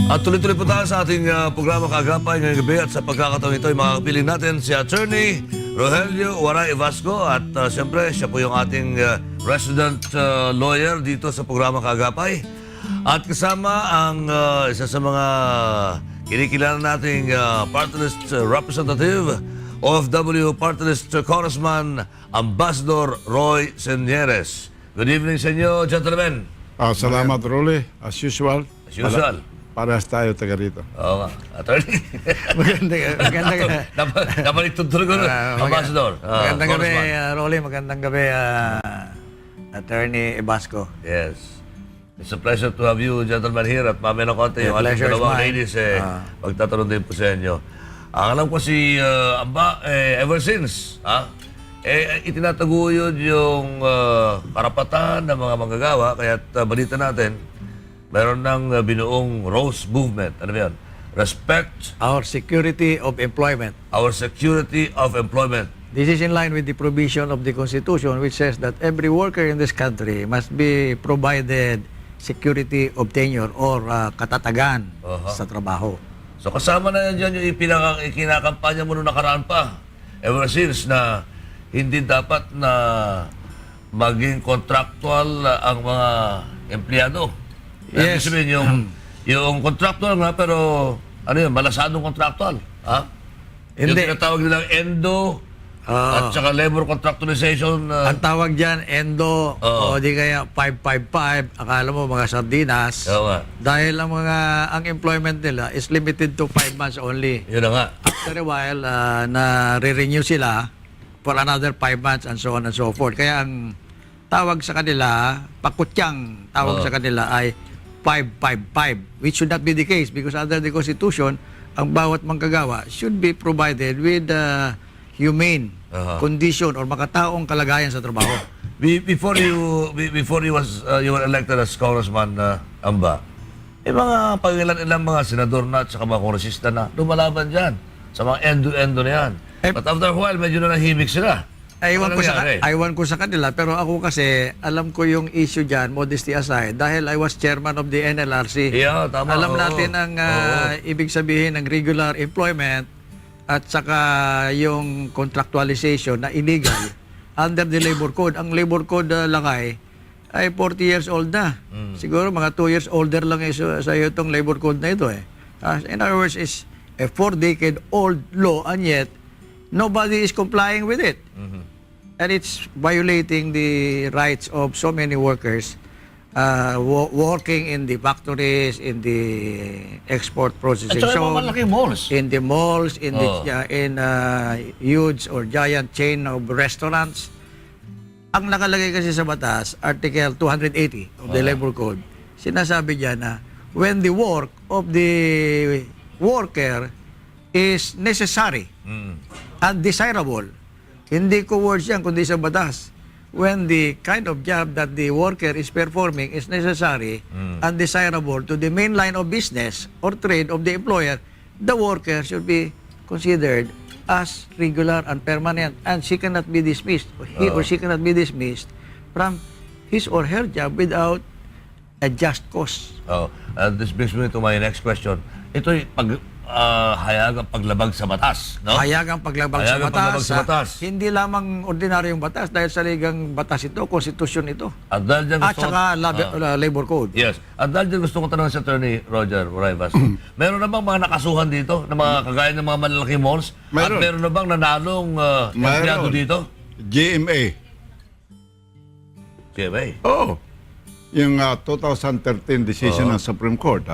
At tuloy-tuloy po tayo sa ating programa Kaagapay ngayong gabi at sa pagkakataon ito ay makakapiling natin si Attorney Rogelio Waray Vasco at siyempre siya po yung ating resident lawyer dito sa programa Kaagapay. At kasama ang isa sa mga kinikilala nating partylist representative, OFW Partylist Congressman Ambassador Roy Señeres. Good evening sa inyo, gentlemen. Salamat, Rolly. As usual. As usual. Parehas tayo taga rito. Oo nga. Attorney. Magandang Nabalik tutuloy ko nun. Ambassador. magandang gabi, Rolly. Magandang gabi, Attorney Vasco. Yes. It's a pleasure to have you, gentlemen, here. At mamaya na konti, yung ating pleasure is dalawang mine. ladies, magtatanong din po sa inyo. Ang alam ko si Amba, ever since, itinataguyod yung karapatan ng mga manggagawa. Kaya't balita natin, meron ng binuong Rose Movement. Ano ba yan? Respect Our security of employment. our security of employment. This is in line with the provision of the Constitution which says that every worker in this country must be provided security of tenure or katatagan sa trabaho. So kasama na yan dyan yung ikinakampanya mo nung nakaraan pa. Ever since na hindi dapat na maging contractual ang mga empleyado. Yes. Ibig sabihin yung contractual nga pero ano yun, malasadong contractual. Ha? Yung Hindi. tinatawag nilang endo at saka labor contractualization. Ang tawag dyan, endo, o di kaya 555, akala mo mga sardinas. Oo nga. Dahil ang employment nila is limited to 5 months only. Yun na nga. After a while, na-renew sila for another 5 months and so on and so forth. Kaya ang tawag sa kanila, pakutyang tawag sa kanila ay 555, which should not be the case because under the Constitution, ang bawat manggagawa should be provided with humane condition or makataong kalagayan sa trabaho. Before you were elected as Congressman Amba, mga pangilan-ilang mga senador na at saka mga kongresista na lumalaban dyan sa mga endo-endo na yan. But after a while, medyo na nahimik sila. Aywan ko sa kanila, pero ako kasi alam ko yung issue dyan, modesty aside, dahil I was chairman of the NLRC. Yeah, tama. Alam natin ang ibig sabihin ng regular employment at saka yung contractualization na illegal under the labor code. Ang labor code lakay ay 40 years old na. Siguro mga 2 years older lang sa iyo itong labor code na ito eh. In other words, is a 4-decade-old law and yet nobody is complying with it. And it's violating the rights of so many workers working in the factories, in the export processing zone, in the malls, in huge or giant chain of restaurants. Ang nakalagay kasi sa batas, Article 280 of the Labor Code, sinasabi diyan na when the work of the worker is necessary and desirable. Hindi ko words yan, kundi sa batas. When the kind of job that the worker is performing is necessary and desirable to the main line of business or trade of the employer, the worker should be considered as regular and permanent and she cannot be dismissed. He or she cannot be dismissed from his or her job without a just cause. This brings me to my next question. Ito'y hayagang paglabag sa batas, no? Hayagang paglabag sa batas. Hindi lamang ordinaryong batas dahil sa ligang batas ito, konstitusyon ito. At dahil dyan gusto saka labor code. Yes. At dahil dyan gusto ko tanong sa Attorney Roger Waray Vasco. Meron na bang mga nakasuhan dito na mga kagaya ng mga malalaking malls? At meron na bang nanalong empleyado dito? GMA. GMA? Oo. Yung 2013 decision ng Supreme Court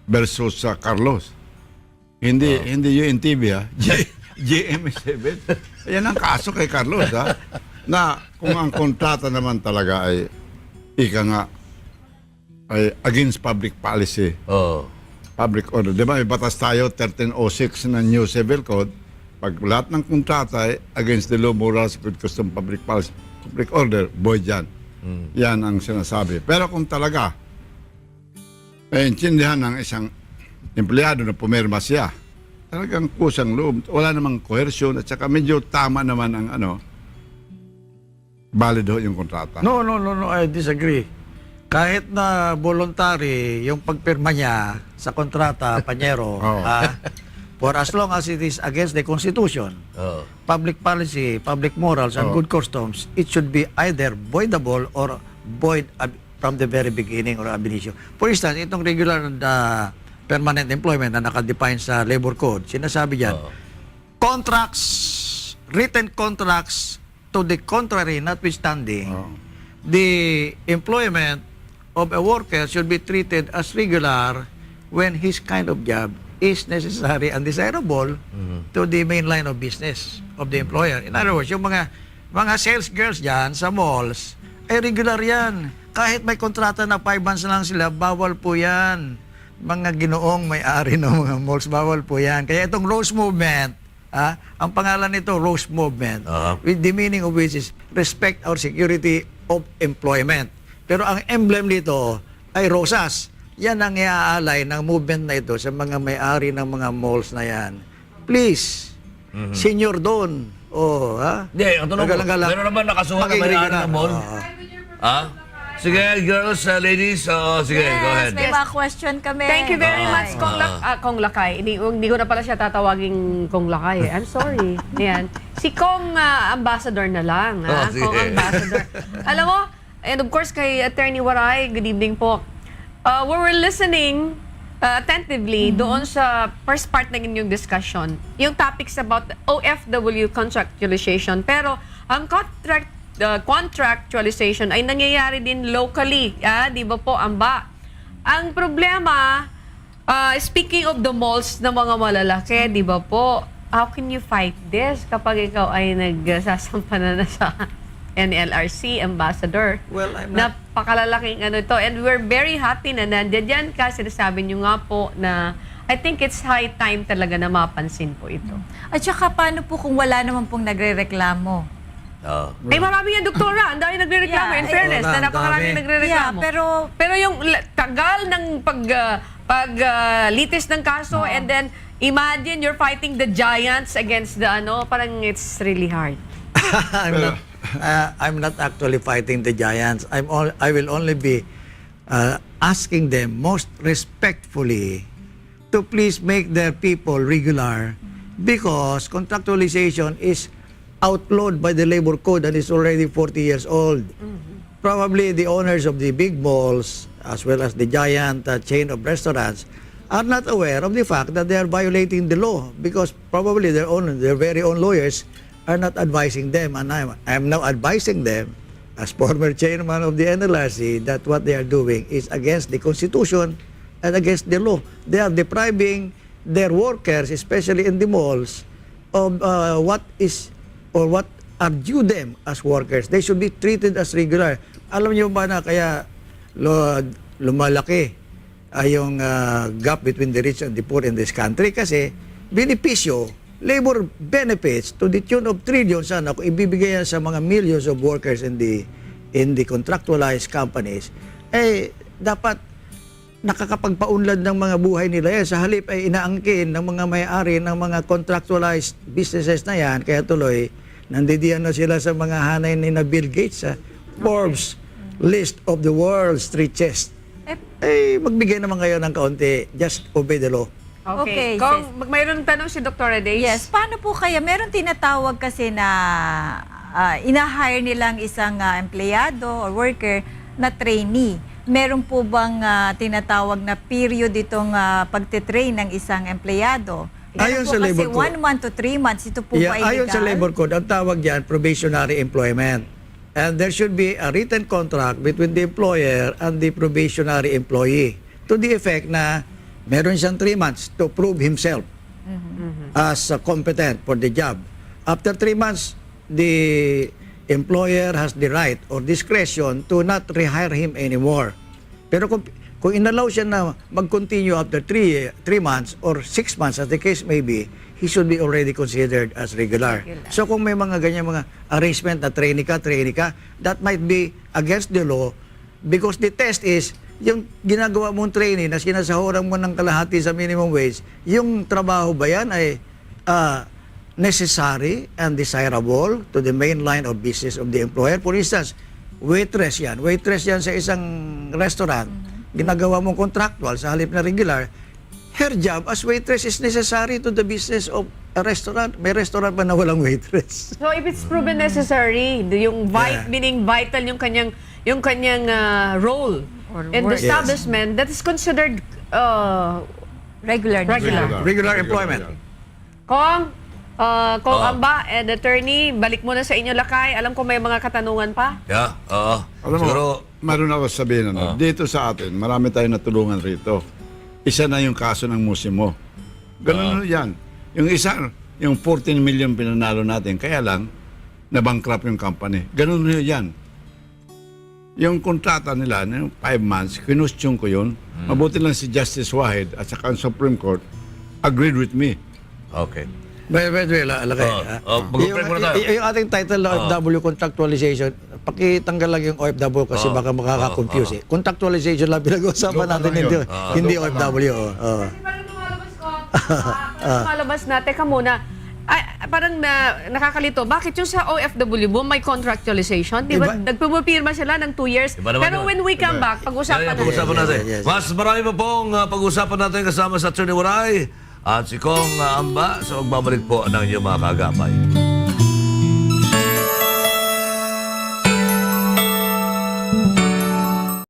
versus Carlos. Hindi UNTV GMA7. Yan ang kaso kay Carlos na kung ang kontrata naman talaga ay ay against public policy. Public order. Di ba may batas tayo 1306 ng New Civil Code. Pag lahat ng kontrata ay against the law, morals, good custom, public policy, public order, void yan. Yan ang sinasabi. Pero kung talaga intindihan ng isang empleyado na pumirma siya, talagang kusang loob, wala namang coercion at saka medyo tama naman ang valid ho yung kontrata. No, I disagree. Kahit na voluntary yung pagpirma niya sa kontrata, panyero, for as long as it is against the Constitution, public policy, public morals, and good customs, it should be either voidable or void from the very beginning or ab initio. For instance, itong regular permanent employment na nakadefine sa labor code, sinasabi diyan, contracts, written contracts to the contrary notwithstanding, the employment of a worker should be treated as regular when his kind of job is necessary and desirable to the main line of business of the employer. In other words, yung mga sales girls dyan sa malls, ay regular yan. Kahit may kontrata na 5 months lang sila, bawal po yan. Mga ginoong may-ari ng mga malls, bawal po yan. Kaya itong Rose Movement, ang pangalan nito, Rose Movement, with the meaning of which is respect our security of employment. Pero ang emblem nito ay rosas. Yan ang iaalay ng movement na ito sa mga may-ari ng mga malls na yan. Please, senior doon. Hindi, ang tanong ko, meron naman nakasuha na may-ari ng mall? Sige, girls, ladies, sige, go ahead. May mga question kami. Thank you very much, Kong Lakay. Hindi ko na pala siya tatawaging Kong Lakay. I'm sorry. Yan. Si Kong Ambassador na lang. Kong Ambassador. Alam mo, and of course, kay Attorney Waray, good evening po. We were listening attentively doon sa first part ng inyong discussion. Yung topics about OFW contractualization. Pero ang contractualization ay nangyayari din locally. Di ba po, Amba? Ang problema, speaking of the malls ng mga malalaki, di ba po, how can you fight this kapag ikaw ay nagsasampa na sa NLRC ambassador? Well, I'm not... Napakalalaking ano ito. And we're very happy na nandiyan dyan kasi sinasabi nyo nga po na I think it's high time talaga na mapansin po ito. At saka paano po kung wala naman pong nagre-reklamo? Ay marami yan, doktora. Ang dami nagre-reklamo. In fairness, na napakarami nagre-reklamo. Pero yung tagal ng paglitis ng kaso and then imagine you're fighting the giants against the parang it's really hard. I'm not actually fighting the giants. I will only be asking them most respectfully to please make their people regular because contractualization is outlawed by the labor code and is already 40 years old. Probably the owners of the big malls as well as the giant chain of restaurants are not aware of the fact that they are violating the law because probably their very own lawyers are not advising them, and I'm now advising them as former chairman of the NLRC that what they are doing is against the Constitution and against the law. They are depriving their workers, especially in the malls, of what are due them as workers. They should be treated as regular. Alam niyo ba na kaya lumalaki ay yung gap between the rich and the poor in this country kasi benepisyo, labor benefits to the tune of trillions kung ibibigay yan sa mga millions of workers in the contractualized companies, dapat nakakapagpaunlad ng mga buhay nila yan. Sa halip ay inaangkin ng mga may-ari ng mga contractualized businesses na yan, kaya tuloy, nandidiyan na sila sa mga hanay ni na Bill Gates, Forbes list of the world's richest. Magbigay naman kayo ng kaunti, just obey the law. Okay. Kung mayroon tanong si Dr. Reyes. Yes. Paano po kaya? Meron tinatawag kasi na ina-hire nilang isang empleyado or worker na trainee. Meron po bang tinatawag na period itong pagtitrain ng isang empleyado? Ayon sa labor code. 1 month to 3 months, ito po ba illegal? Ayon sa labor code, ang tawag diyan probationary employment. And there should be a written contract between the employer and the probationary employee to the effect na meron siyang 3 months to prove himself as competent for the job. After 3 months, the employer has the right or discretion to not rehire him anymore. Pero kung inallow siya na mag-continue after 3 months or 6 months, as the case may be, he should be already considered as regular. So kung may mga ganyan mga arrangement na trainee ka, that might be against the law because the test is yung ginagawa mong training na sinasahuran mo ng kalahati sa minimum wage, yung trabaho ba yan ay necessary and desirable to the main line of business of the employer? For instance, waitress yan. Waitress yan sa isang restaurant. Ginagawa mong contractual sa halip na regular. Her job as waitress is necessary to the business of a restaurant. May restaurant ba na walang waitress? So if it's proven necessary, yung meaning vital yung kanyang role in the establishment, that is considered Regular. Regular employment. Kong Amba and attorney, balik muna sa inyo lakay. Alam ko may mga katanungan pa. Yeah, oo. Alam mo, Siguro, meron ako sabihin, dito sa atin, marami tayong natulungan rito. Isa na yung kaso ng musimo. Ganun yan. Yung isa, yung 14 million pinanalo natin, kaya lang, nabankrupt yung company. Ganun yan. Yung kontrata nila, yung 5 months, kinustyon ko yun. Mabuti lang si Justice Wahid at saka ang Supreme Court agreed with me. okay. Wait, alakay. Mag-break muna tayo. Yung ating title, OFW Contractualization, pakitanggal lang yung OFW kasi baka makaka-confuse eh. Contractualization lang pinag-uusapan natin, hindi OFW. Lumalabas na, teka muna. Parang nakakalito. Bakit yung sa OFW mo may contractualization? Di ba? Nagpupirma sila ng 2 years. Pero when we come back, pag-usapan natin. Yes. Mas marami pa pong pag-usapan natin kasama sa Attorney Waray at si Cong Amba sa magbabalik po ng inyong mga kaagapay.